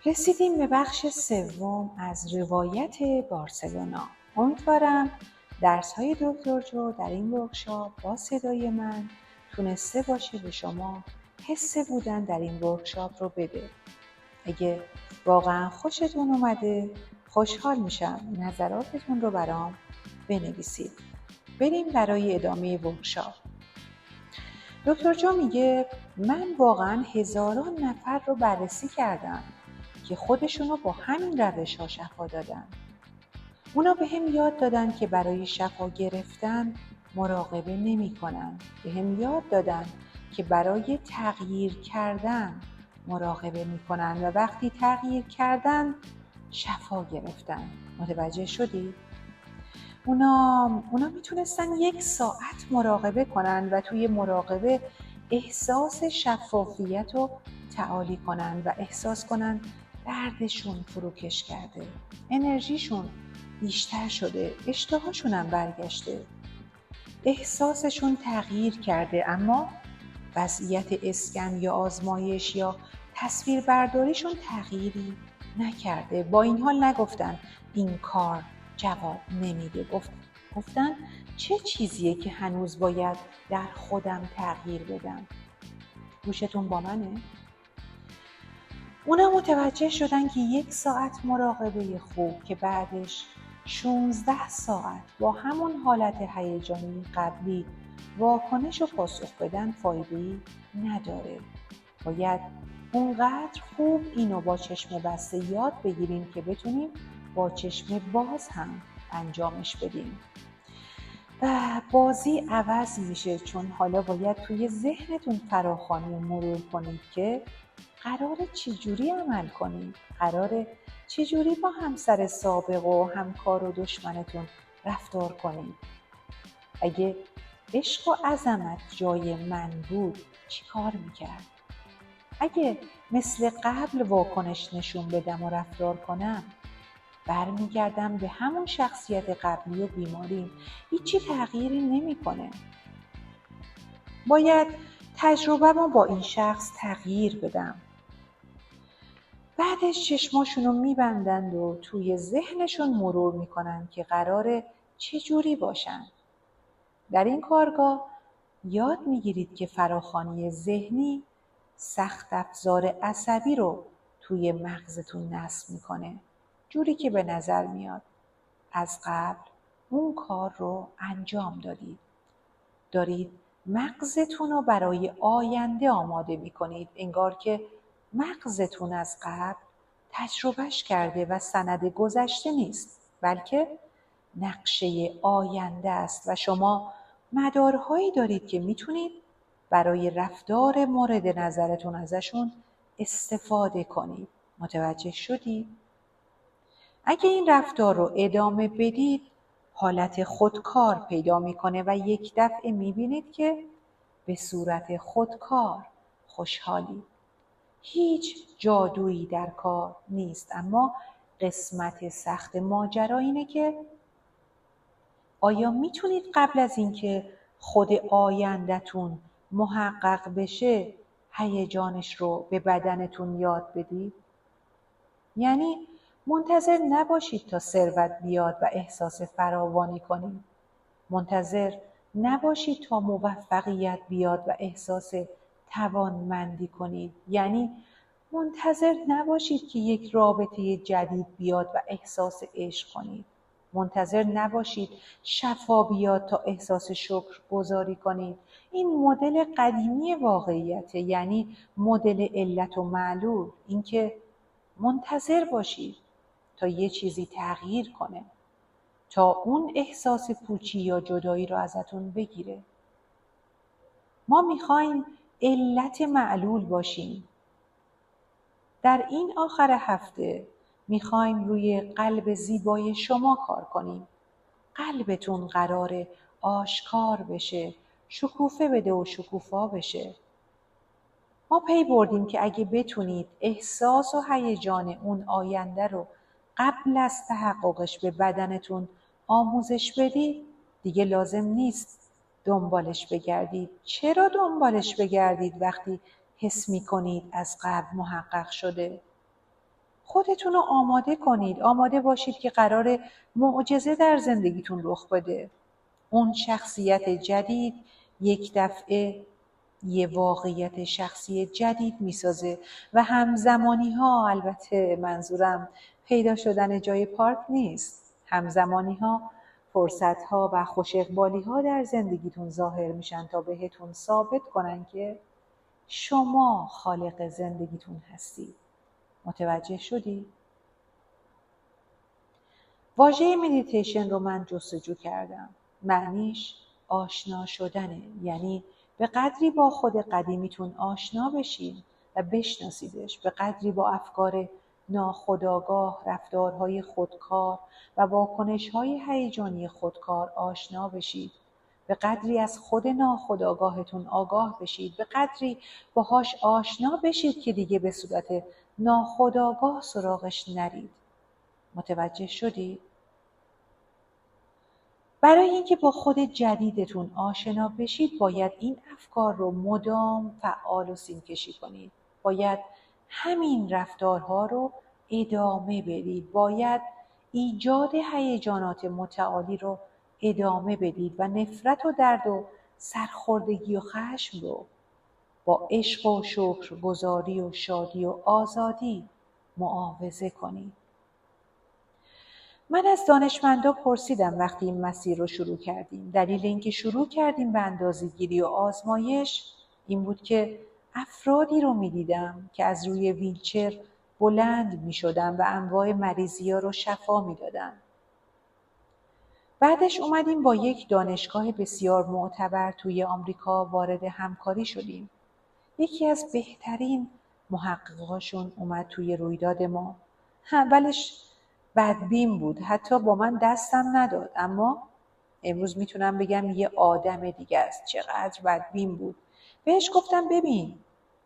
رسیدیم به بخش سوم از روایت بارسلونا. امیدوارم درس‌های دکتر جو در این ورکشاپ با صدای من تونسته باشه به شما حس بودن در این ورکشاپ رو بده. اگه واقعا خوشتون اومده خوشحال میشم نظراتتون رو برام بنویسید. بریم برای ادامه ورکشاپ. دکتر جو میگه من واقعا هزاران نفر رو بررسی کردم که خودشونو با همین روش‌ها شفا دادن. اونا به هم یاد دادن که برای شفا گرفتن مراقبه نمی کنن. به هم یاد دادن که برای تغییر کردن مراقبه می کنن و وقتی تغییر کردن شفا گرفتن. متوجه شدی؟ اونا میتونستن 1 ساعت مراقبه کنن و توی مراقبه احساس شفافیت رو تعالی کنن و احساس کنن دردشون فروکش کرده، انرژیشون بیشتر شده، اشتهاشون هم برگشته، احساسشون تغییر کرده، اما وضعیت اسکن یا آزمایش یا تصویر برداریشون تغییری نکرده. با این حال نگفتن این کار جواب نمیده، گفتن چه چیزیه که هنوز باید در خودم تغییر بدم. گوشتون با منه؟ اونا متوجه شدن که 1 ساعت مراقبه خوب که بعدش 16 ساعت با همون حالت هیجانی قبلی واکنش و پاسخ بدن فایده‌ای نداره. باید اونقدر خوب اینو با چشم بسته یاد بگیریم که بتونیم با چشم باز هم انجامش بدیم. و بازی عوض میشه، چون حالا باید توی ذهنتون فراخوانی و مرور کنید که قراره چجوری عمل کنید، قراره چجوری با همسر سابق و همکار و دشمنتون رفتار کنید. اگه عشق و عظمت جای من بود چی کار میکرد؟ اگه مثل قبل واکنش نشون بدم و رفتار کنم برمیگردم به همون شخصیت قبلی و بیماریم، هیچی تغییری نمیکنه. باید تجربه‌مو با این شخص تغییر بدم. بعدش چشماشونو میبندند و توی ذهنشون مرور میکنن که قراره چجوری باشن. در این کارگاه یاد میگیرید که فراخوانی ذهنی سخت افزار عصبی رو توی مغزتون نصب میکنه، جوری که به نظر میاد از قبل اون کار رو انجام دارید مغزتون رو برای آینده آماده میکنید، انگار که مغزتون از قبل تجربهش کرده و سند گذشته نیست، بلکه نقشه آینده است و شما مدارهایی دارید که میتونید برای رفتار مورد نظرتون ازشون استفاده کنید. متوجه شدید؟ اگه این رفتار رو ادامه بدید حالت خودکار پیدا میکنه و یک دفعه میبینید که به صورت خودکار خوشحالید. هیچ جادویی در کار نیست، اما قسمت سخت ماجرا اینه که آیا میتونید قبل از اینکه خود آینده‌تون محقق بشه هیجانش رو به بدنتون یاد بدید؟ یعنی منتظر نباشید تا ثروت بیاد و احساس فراوانی کنید. منتظر نباشید تا موفقیت بیاد و احساس توانمندی کنید. یعنی منتظر نباشید که یک رابطه جدید بیاد و احساس عشق کنید. منتظر نباشید شفا بیاد تا احساس شکرگزاری کنید. این مدل قدیمی واقعیته، یعنی مدل علت و معلول. اینکه منتظر باشید تا یه چیزی تغییر کنه، تا اون احساس پوچی یا جدایی رو ازتون بگیره. ما میخوایم علت معلول باشیم. در این آخر هفته میخوایم روی قلب زیبای شما کار کنیم. قلبتون قراره آشکار بشه، شکوفه بده و شکوفا بشه. ما پی بردیم که اگه بتونید احساس و هیجان اون آینده رو قبل از تحققش به بدنتون آموزش بدید، دیگه لازم نیست دنبالش بگردید. چرا دنبالش بگردید وقتی حس می‌کنید از قبل محقق شده؟ خودتون رو آماده کنید. آماده باشید که قرار معجزه در زندگیتون رخ بده. اون شخصیت جدید یک دفعه یه واقعیت شخصی جدید میسازه و همزمانی ها، البته منظورم پیدا شدن جای پارک نیست، همزمانی ها فرصت ها و خوش اقبالی ها در زندگیتون ظاهر میشن تا بهتون ثابت کنن که شما خالق زندگیتون هستید. متوجه شدی؟ واژه مدیتیشن رو من جستجو کردم. معنیش آشنا شدنه، یعنی به قدری با خود قدیمیتون آشنا بشین و بشناسیدش، به قدری با افکار ناخودآگاه، رفتارهای خودکار و واکنش‌های هیجانی خودکار آشنا بشید، به قدری از خود ناخودآگاهتون آگاه بشید، به قدری باهاش آشنا بشید که دیگه به صورت ناخودآگاه سراغش نرید. متوجه شدید؟ برای اینکه با خود جدیدتون آشنا بشید باید این افکار رو مدام فعال و سیمکشی کنید. باید همین رفتارها رو ادامه بدید. باید ایجاد هیجانات متعالی رو ادامه بدید و نفرت و درد و سرخوردگی و خشم رو با عشق و شکرگزاری و شادی و آزادی معاوضه کنید. من از دانشمندا پرسیدم وقتی این مسیر رو شروع کردیم. دلیل اینکه شروع کردیم به اندازه‌گیری و آزمایش این بود که افرادی رو می‌دیدم که از روی ویلچر بلند می‌شدن و انواع مریضی‌ها رو شفا می‌دادن. بعدش اومدیم با یک دانشگاه بسیار معتبر توی آمریکا وارد همکاری شدیم. یکی از بهترین محققاشون اومد توی رویداد ما. اولش بدبین بود، حتی با من دستم نداد، اما امروز میتونم بگم یه آدم دیگه است. چقدر بدبین بود. بهش گفتم ببین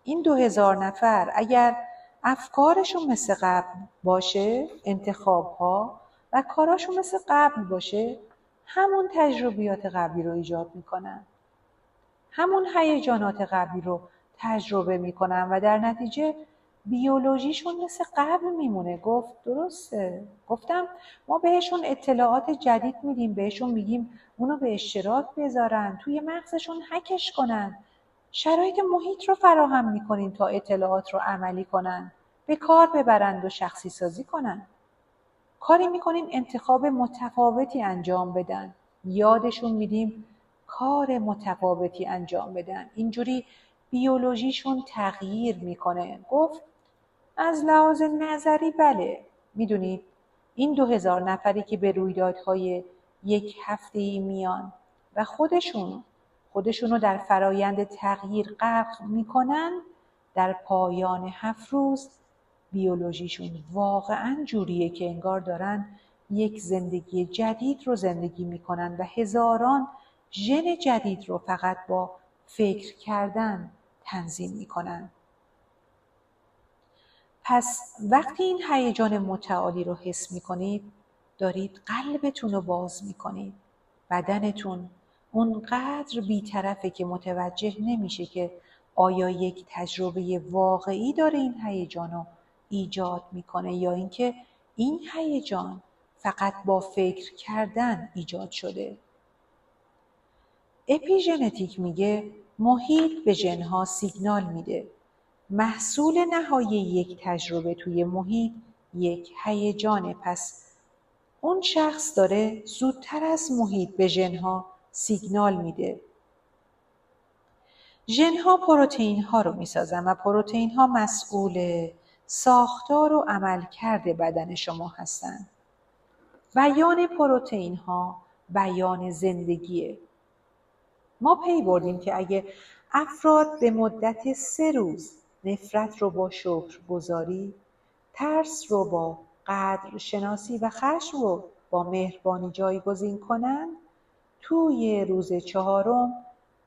این 2000 نفر اگر افکارشون مثل قبل باشه، انتخابها و کاراشون مثل قبل باشه، همون تجربیات قبلی رو ایجاد میکنن، همون هیجانات قبلی رو تجربه میکنن و در نتیجه بیولوژیشون مثل قبل میمونه. گفت درسته. گفتم ما بهشون اطلاعات جدید میدیم، بهشون میگیم اونو به اشتراک بذارن، توی مغزشون هکش کنن، شرایط محیط رو فراهم میکنیم تا اطلاعات رو عملی کنن، به کار ببرند و شخصی سازی کنن. کاری میکنیم انتخاب متفاوتی انجام بدن، یادشون میدیم کار متفاوتی انجام بدن. اینجوری بیولوژیشون تغییر میکنه. گفت از لحاظ نظری بله. میدونید این 2000 نفری که به رویدادهای یک هفته‌ای میان و خودشونو در فرایند تغییر غرق میکنن، در پایان 7 روز بیولوژیشون واقعاً جوریه که انگار دارن یک زندگی جدید رو زندگی میکنن و هزاران ژن جدید رو فقط با فکر کردن تنظیم میکنن. پس وقتی این هیجان متعالی رو حس میکنید، دارید قلبتون رو باز میکنید. بدنتون اونقدر بی‌طرفه که متوجه نمیشه که آیا یک تجربه واقعی داره این هیجان رو ایجاد میکنه یا اینکه این هیجان فقط با فکر کردن ایجاد شده. اپیژنتیک میگه محیط به ژن‌ها سیگنال میده. محصول نهایی یک تجربه توی محیط یک هیجانه. پس اون شخص داره زودتر از محیط به ژن‌ها سیگنال میده. ژن‌ها پروتئین‌ها رو میسازن و پروتئین‌ها مسئول ساختار و عملکرد بدن شما هستن. بیان پروتئین‌ها بیان زندگیه. ما پی بردیم که اگه افراد به مدت 3 روز نفرت رو با شکرگزاری، ترس رو با قدر شناسی و خشم رو با مهربانی جایگزین کنن، توی روز 4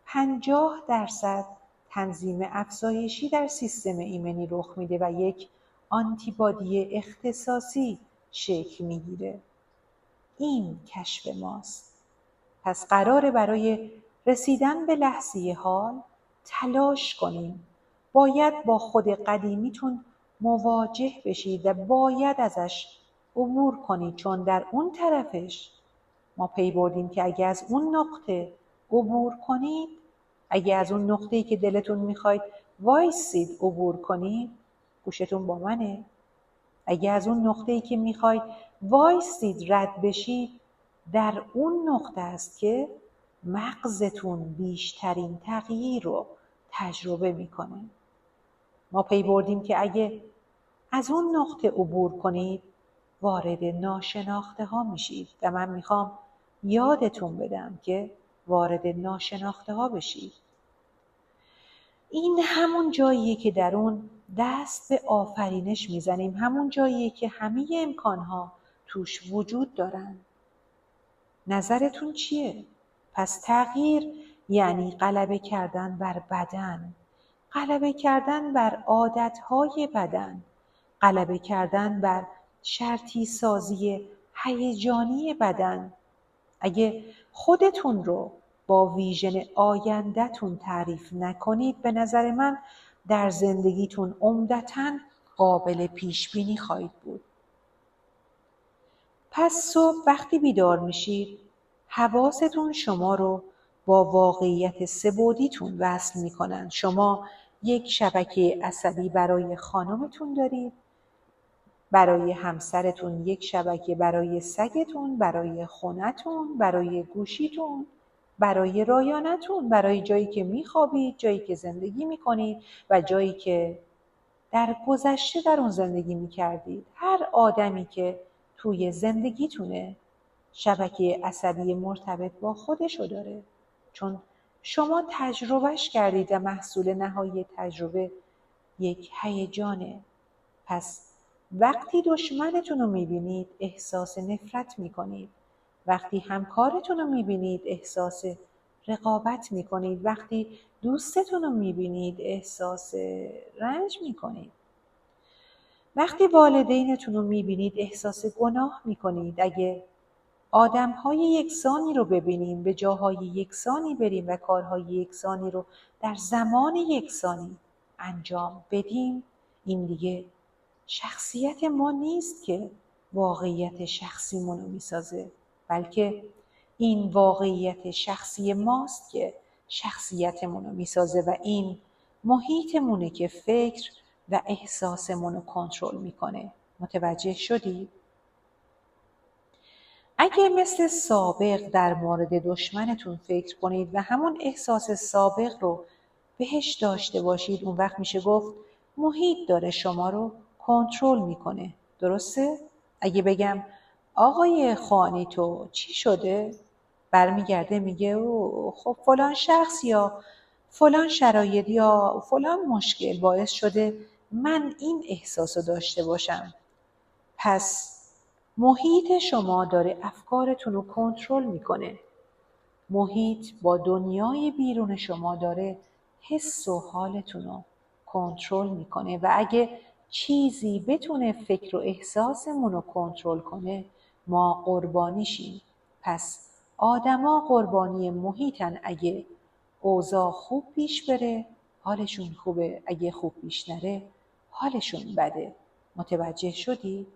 50% تنظیم افزایشی در سیستم ایمنی رخ میده و یک آنتیبادی اختصاصی شکل میگیره. این کشف ماست. پس قراره برای رسیدن به لحظه حال تلاش کنیم. باید با خود قدیمیتون مواجه بشید و باید ازش عبور کنید، چون در اون طرفش ما پی بردیم که اگه از اون نقطه عبور کنید، اگه از اون نقطه‌ای که دلتون میخواید وایسید عبور کنید، گوشتون با منه، اگه از اون نقطه‌ای که میخواید وایسید رد بشید، در اون نقطه است که مغزتون بیشترین تغییر رو تجربه میکنه. ما پی بردیم که اگه از اون نقطه عبور کنید وارد ناشناخته ها میشید و من میخوام یادتون بدم که وارد ناشناخته ها بشید. این همون جاییه که در اون دست به آفرینش میزنیم، همون جاییه که همه امکانها توش وجود دارن. نظرتون چیه؟ پس تغییر یعنی غلبه کردن بر بدن، غلبه کردن بر عادتهای بدن، غلبه کردن بر شرطی سازی هیجانی بدن. اگه خودتون رو با ویژن آینده‌تون تعریف نکنید، به نظر من در زندگیتون عمدتاً قابل پیش بینی خواهید بود. پس صبح وقتی بیدار میشید، حواستون شما رو با واقعیت سه‌بعدیتون وصل میکنن. شما یک شبکه عصبی برای خانمتون دارید، برای همسرتون یک شبکه، برای سگتون، برای خونتون، برای گوشیتون، برای رایانتون، برای جایی که میخوابید، جایی که زندگی میکنید و جایی که در گذشته در اون زندگی میکردید. هر آدمی که توی زندگیتونه شبکه عصبی مرتبط با خودشو داره، چون شما تجربهش کردید و محصول نهایی تجربه یک هیجانه. پس وقتی دشمنتون رو میبینید احساس نفرت میکنید، وقتی همکارتون رو میبینید احساس رقابت میکنید، وقتی دوستتون رو میبینید احساس رنج میکنید، وقتی والدینتون رو میبینید احساس گناه میکنید. اگه آدم‌های یکسانی رو ببینیم، به جاهای یکسانی بریم و کارهای یکسانی رو در زمان یکسانی انجام بدیم، این دیگه شخصیت ما نیست که واقعیت شخصیمون رو میسازه، بلکه این واقعیت شخصی ماست که شخصیتمون رو میسازه و این محیطمونه که فکر و احساسمون رو کنترل میکنه. متوجه شدید؟ اگه مثل سابق در مورد دشمنتون فکر کنید و همون احساس سابق رو بهش داشته باشید، اون وقت میشه گفت محیط داره شما رو کنترل میکنه. درسته؟ اگه بگم آقای خوانی تو چی شده؟ برمیگرده میگه او خب فلان شخص یا فلان شرایط یا فلان مشکل باعث شده من این احساس رو داشته باشم. پس محیط شما داره افکارتون رو کنترل میکنه. محیط با دنیای بیرون شما داره حس و حالتون رو کنترل میکنه و اگه چیزی بتونه فکر و احساسمون رو کنترل کنه ما قربانیشیم. پس آدما قربانی محیطن. اگه اوضاع خوب پیش بره حالشون خوبه، اگه خوب پیش نره حالشون بده. متوجه شدی؟